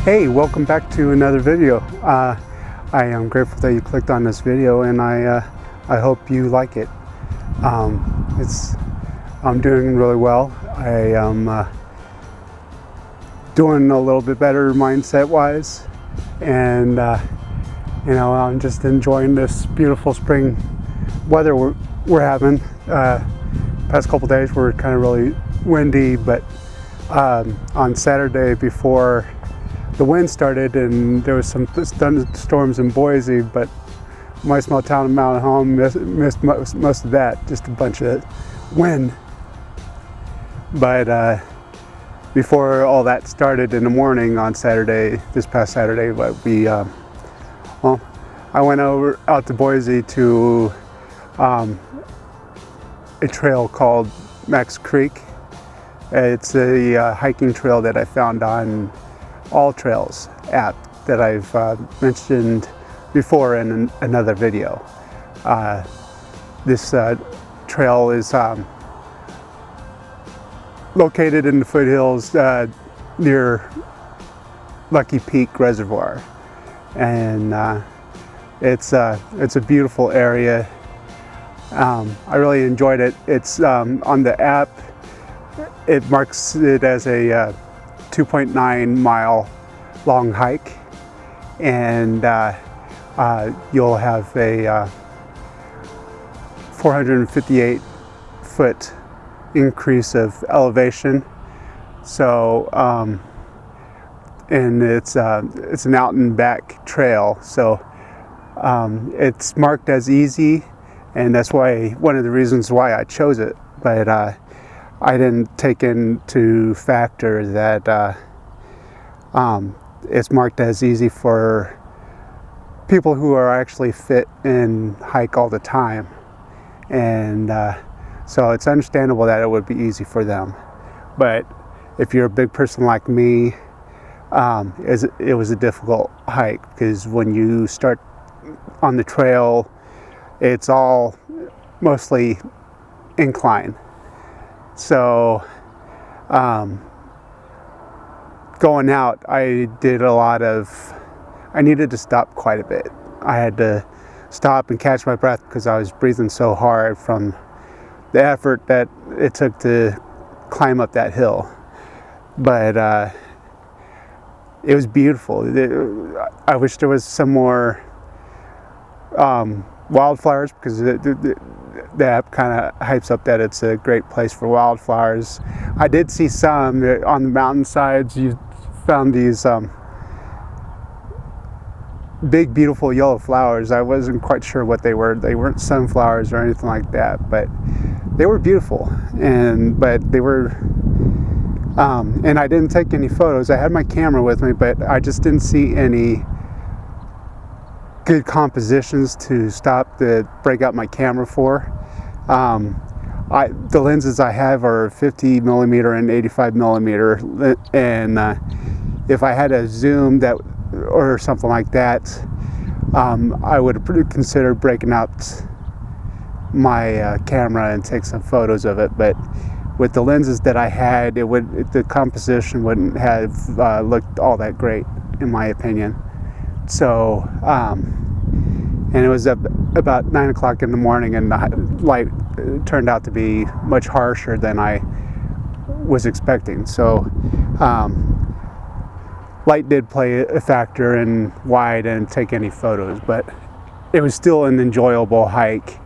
Hey, welcome back to another video. I am grateful that you clicked on this video, and I hope you like it. I'm doing really well. I am doing a little bit better mindset wise, and I'm just enjoying this beautiful spring weather we're having. Past couple days were kind of really windy, but on Saturday before the wind started and there was some thunderstorms in Boise, but my small town of Mountain Home missed most of that, just a bunch of wind. But before all that started in the morning on Saturday, this past Saturday, I went out to Boise to a trail called Macks Creek. It's a hiking trail that I found on All Trails app that I've mentioned before in another video. This trail is located in the foothills near Lucky Peak Reservoir, and it's a beautiful area. I really enjoyed it. It's on the app. It marks it as a 2.9 mile long hike, and you'll have a 458 foot increase of elevation. So and it's an out and back trail, so it's marked as easy, and that's one of the reasons why I chose it. But I didn't take into factor that it's marked as easy for people who are actually fit and hike all the time, and so it's understandable that it would be easy for them. But if you're a big person like me, it was a difficult hike, because when you start on the trail, it's all mostly incline. So going out, I needed to stop quite a bit. I had to stop and catch my breath because I was breathing so hard from the effort that it took to climb up that hill. But it was beautiful. I wish there was some more wildflowers, because the app kind of hypes up that it's a great place for wildflowers. I did see some on the mountainsides. You found these big, beautiful yellow flowers. I wasn't quite sure what they were. They weren't sunflowers or anything like that, but they were beautiful. But they were, and I didn't take any photos. I had my camera with me, but I just didn't see any good compositions to stop to break out my camera for. The lenses I have are 50 millimeter and 85 millimeter, and if I had a zoom that or something like that, I would consider breaking out my camera and take some photos of it. But with the lenses that I had, the composition wouldn't have looked all that great, in my opinion. So and it was about 9 o'clock in the morning, and the light turned out to be much harsher than I was expecting. So light did play a factor in why I didn't take any photos, but it was still an enjoyable hike.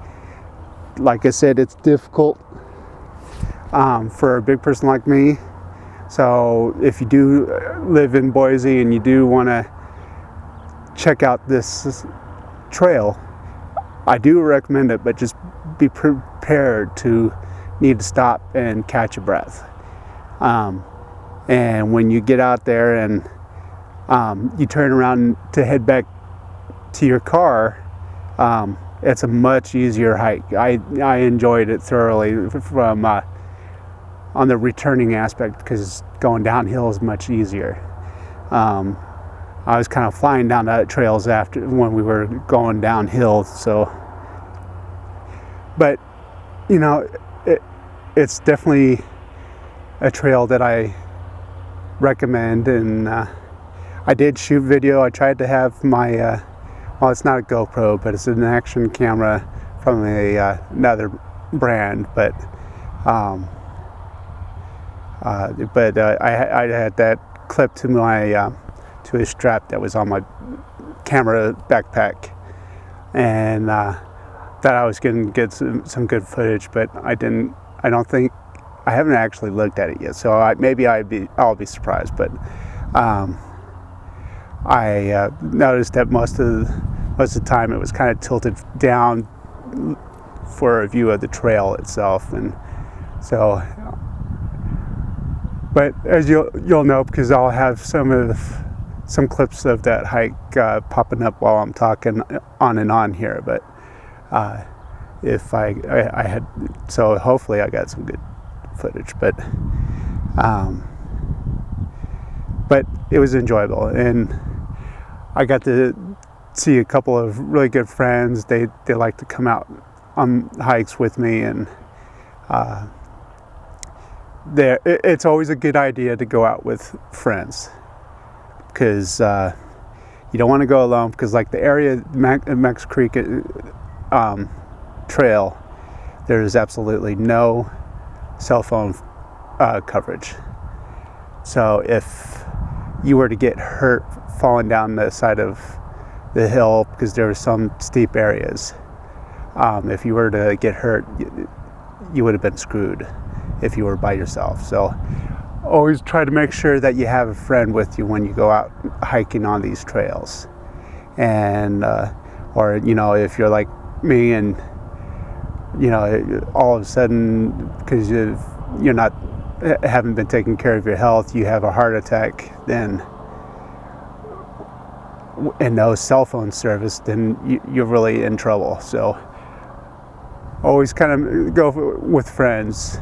Like I said, it's difficult for a big person like me. So if you do live in Boise and you do want to check out this trail, I do recommend it, but just be prepared to need to stop and catch your breath. And when you get out there and you turn around to head back to your car, it's a much easier hike. I enjoyed it thoroughly from on the returning aspect, because going downhill is much easier. I was kind of flying down the trails after when we were going downhill. So, but it's definitely a trail that I recommend, and I did shoot video. I tried to have my, well, it's not a GoPro, but it's an action camera from another brand, but I had that clipped to my to a strap that was on my camera backpack, and that I was going to get some good footage, but I don't think, I haven't actually looked at it yet, so maybe I'll be surprised. But I noticed that most of the time it was kind of tilted down for a view of the trail itself, and so. But as you'll know, because I'll have some clips of that hike popping up while I'm talking on and on here. But if I had, so hopefully I got some good footage. But it was enjoyable, and I got to see a couple of really good friends. They like to come out on hikes with me, and it's always a good idea to go out with friends, because you don't want to go alone, because like the area, Macks Creek trail, there is absolutely no cell phone coverage. So if you were to get hurt falling down the side of the hill, because there were some steep areas, if you were to get hurt, you would have been screwed if you were by yourself. So always try to make sure that you have a friend with you when you go out hiking on these trails. And or if you're like me and all of a sudden, because you're not, haven't been taking care of your health, you have a heart attack, then, and no cell phone service, then you're really in trouble. So always kind of go with friends.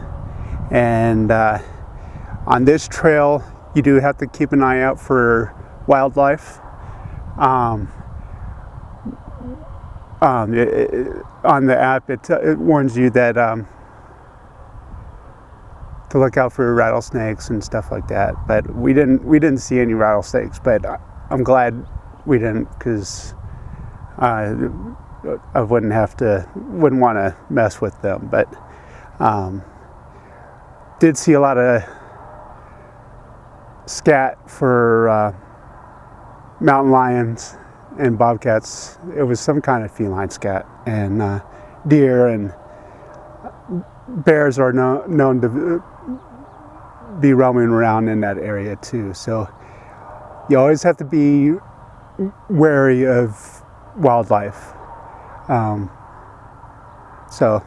And on this trail, you do have to keep an eye out for wildlife. On the app, it warns you that to look out for rattlesnakes and stuff like that. But we didn't see any rattlesnakes. But I'm glad we didn't, because I wouldn't want to mess with them. But did see a lot of scat for mountain lions and bobcats. It was some kind of feline scat, and deer and bears are known to be roaming around in that area too. So you always have to be wary of wildlife. So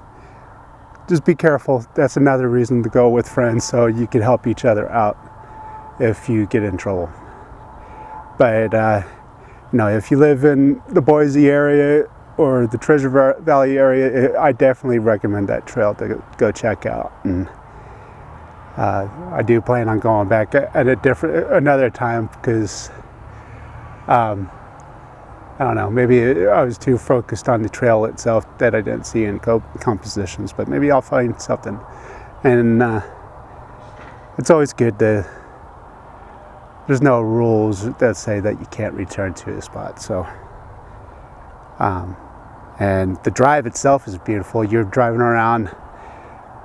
just be careful. That's another reason to go with friends, so you can help each other out if you get in trouble. But if you live in the Boise area or the Treasure Valley area, I definitely recommend that trail to go check out. And I do plan on going back at another time, because I don't know, maybe I was too focused on the trail itself that I didn't see in compositions, but maybe I'll find something. And it's always good there's no rules that say that you can't return to a spot. So, and the drive itself is beautiful. You're driving around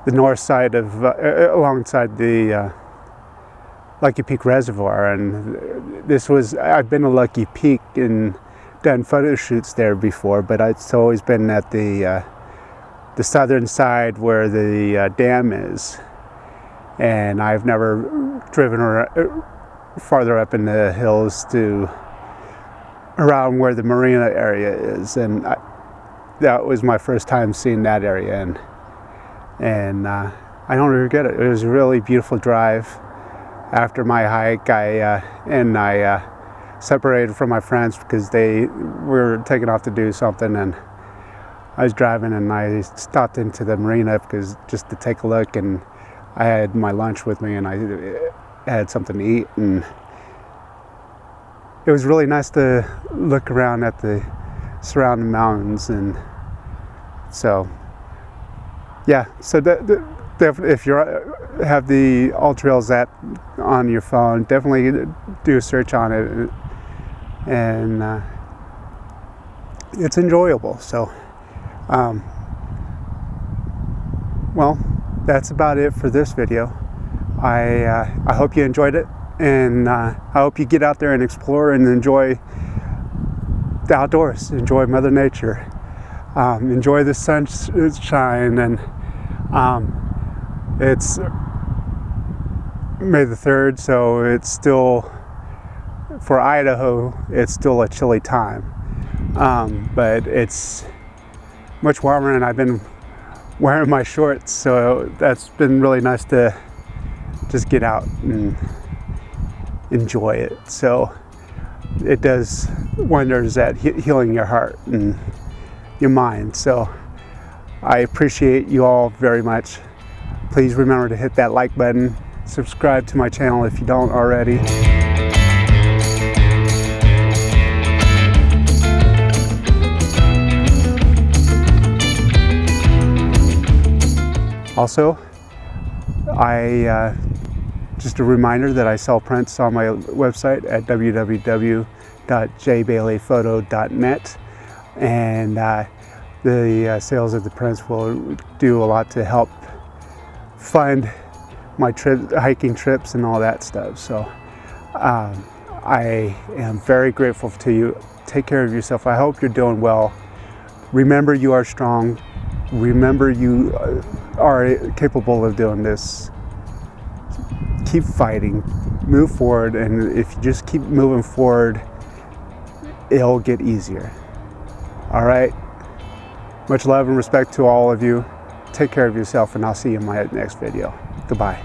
the north side of, alongside the Lucky Peak Reservoir, and I've been to Lucky Peak and done photo shoots there before, but it's always been at the southern side where the dam is, and I've never driven farther up in the hills to around where the marina area is, and that was my first time seeing that area, and I don't regret it. It was a really beautiful drive. After my hike, I separated from my friends because they were taking off to do something, and I was driving, and I stopped into the marina just to take a look, and I had my lunch with me, and I had something to eat, and it was really nice to look around at the surrounding mountains. And so yeah, so if you have the AllTrails app on your phone, definitely do a search on it, and it's enjoyable. So, well, that's about it for this video. I hope you enjoyed it, and I hope you get out there and explore and enjoy the outdoors, enjoy Mother Nature, enjoy the sunshine, and it's May the 3rd, so it's still, for Idaho, it's still a chilly time, but it's much warmer, and I've been wearing my shorts, so that's been really nice to just get out and enjoy it. So it does wonders at healing your heart and your mind. So I appreciate you all very much. Please remember to hit that like button, subscribe to my channel if you don't already. Also, just a reminder that I sell prints on my website at www.jbaileyphoto.net, and the sales of the prints will do a lot to help fund my hiking trips and all that stuff. So I am very grateful to you. Take care of yourself. I hope you're doing well. Remember, you are strong. Remember, you are capable of doing this. Keep fighting, move forward, and if you just keep moving forward, it'll get easier. All right? Much love and respect to all of you. Take care of yourself, and I'll see you in my next video. Goodbye.